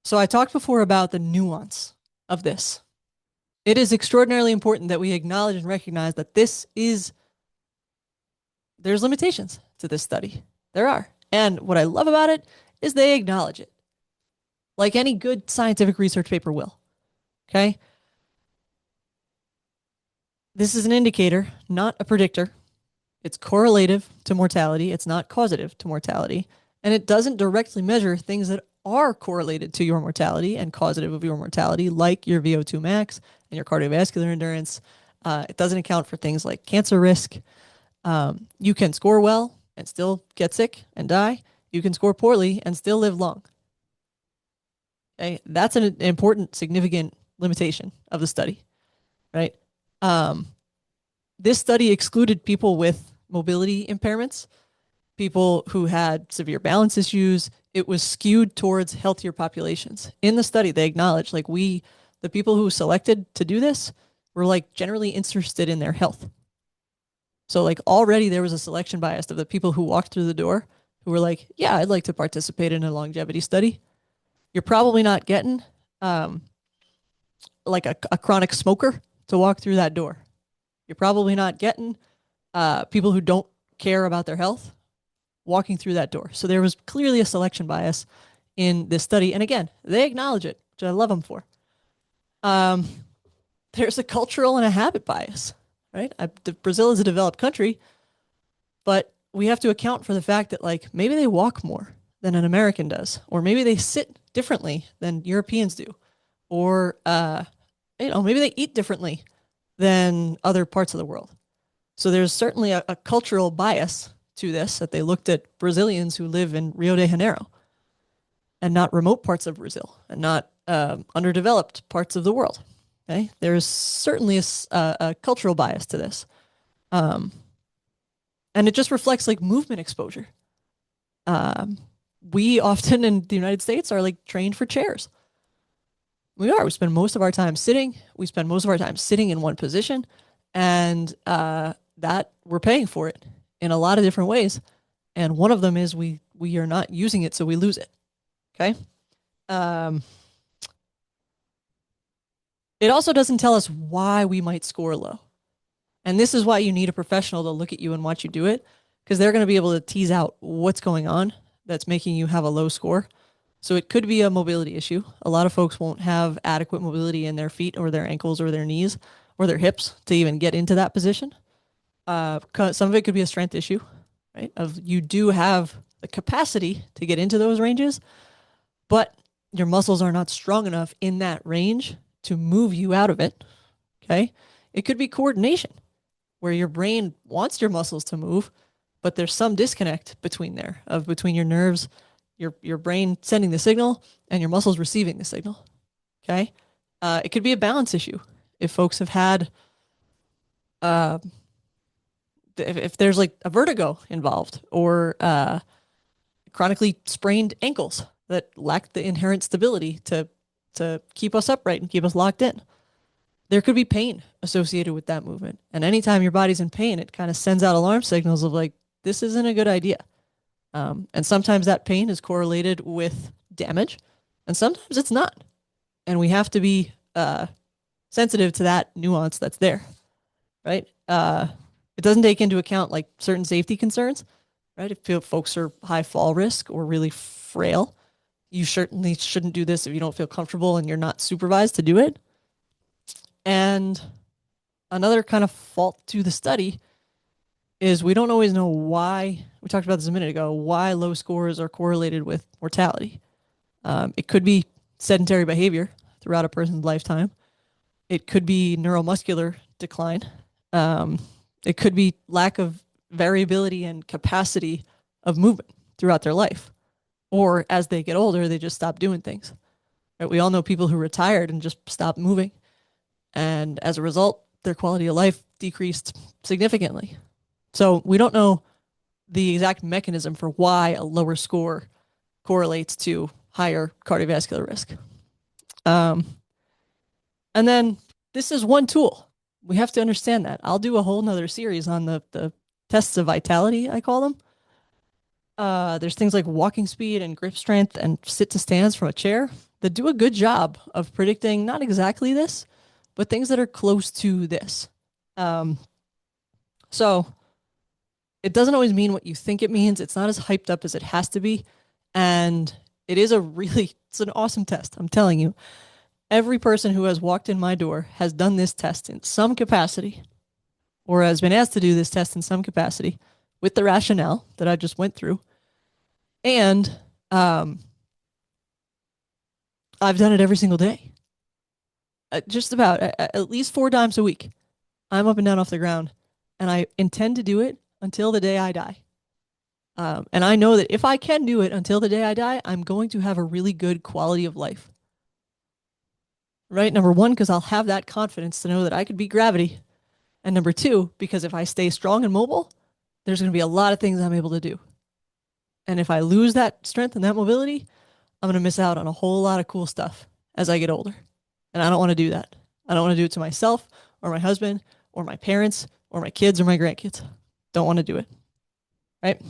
So I talked before about the nuance of this. It is extraordinarily important that we acknowledge and recognize that there's limitations to this study. There are. And what I love about it is they acknowledge it, like any good scientific research paper will. Okay. This is an indicator, not a predictor. It's correlative to mortality. It's not causative to mortality. And it doesn't directly measure things that are correlated to your mortality and causative of your mortality, like your VO2 max and your cardiovascular endurance. It doesn't account for things like cancer risk. You can score well and still get sick and die. You can score poorly and still live long. Okay, that's an important, significant limitation of the study, right? Um, this study excluded people with mobility impairments, people who had severe balance issues. It was skewed towards healthier populations. In the study, they acknowledged the people who selected to do this were like generally interested in their health. So like already there was a selection bias of the people who walked through the door who were like, yeah, I'd like to participate in a longevity study. You're probably not getting um, like a chronic smoker to walk through that door. You're probably not getting people who don't care about their health walking through that door. So there was clearly a selection bias in this study. And again, they acknowledge it, which I love them for. Um, there's a cultural and a habit bias, right? Brazil is a developed country, but we have to account for the fact that like maybe they walk more than an American does, or maybe they sit differently than Europeans do, or maybe they eat differently than other parts of the world. So there's certainly a cultural bias to this that they looked at Brazilians who live in Rio de Janeiro and not remote parts of Brazil and not underdeveloped parts of the world. Okay, there's certainly a cultural bias to this, um, and it just reflects like movement exposure. Um, we often in the United States are like trained for chairs. We are. We spend most of our time sitting. We spend most of our time sitting in one position, and that we're paying for it in a lot of different ways. And one of them is we are not using it, so we lose it. Okay. Um, it also doesn't tell us why we might score low, and this is why you need a professional to look at you and watch you do it, because they're going to be able to tease out what's going on that's making you have a low score. So it could be a mobility issue. A lot of folks won't have adequate mobility in their feet or their ankles or their knees or their hips to even get into that position. Some of it could be a strength issue, right? Of you do have the capacity to get into those ranges, but your muscles are not strong enough in that range to move you out of it. Okay. It could be coordination where your brain wants your muscles to move, but there's some disconnect between your nerves, your brain sending the signal and your muscles receiving the signal. Okay. It could be a balance issue. If folks have had, uh, if there's like a vertigo involved or chronically sprained ankles that lack the inherent stability to keep us upright and keep us locked in. There could be pain associated with that movement. And anytime your body's in pain, it kind of sends out alarm signals of like, this isn't a good idea. And sometimes that pain is correlated with damage, and sometimes it's not. And we have to be sensitive to that nuance that's there, right? It doesn't take into account like certain safety concerns, right? If folks are high fall risk or really frail, you certainly shouldn't do this if you don't feel comfortable and you're not supervised to do it. And another kind of fault to the study is we don't always know why. We talked about this a minute ago, why low scores are correlated with mortality. It could be sedentary behavior throughout a person's lifetime. It could be neuromuscular decline. It could be lack of variability and capacity of movement throughout their life. Or as they get older, they just stop doing things. Right? We all know people who retired and just stopped moving. And as a result, their quality of life decreased significantly. So we don't know the exact mechanism for why a lower score correlates to higher cardiovascular risk. Um, and then this is one tool. We have to understand that. I'll do a whole nother series on the tests of vitality, I call them. There's things like walking speed and grip strength and sit to stands from a chair. that do a good job of predicting not exactly this, but things that are close to this. So it doesn't always mean what you think it means. It's not as hyped up as it has to be. And it's an awesome test. I'm telling you, every person who has walked in my door has done this test in some capacity or has been asked to do this test in some capacity with the rationale that I just went through. And I've done it every single day. Just about at least 4 times a week. I'm up and down off the ground, and I intend to do it until the day I die. And I know that if I can do it until the day I die, I'm going to have a really good quality of life. Right? Number one, because I'll have that confidence to know that I could beat gravity. And number two, because if I stay strong and mobile, there's going to be a lot of things I'm able to do. And if I lose that strength and that mobility, I'm going to miss out on a whole lot of cool stuff as I get older. And I don't want to do that. I don't want to do it to myself or my husband or my parents or my kids or my grandkids. Don't want to do it. Right?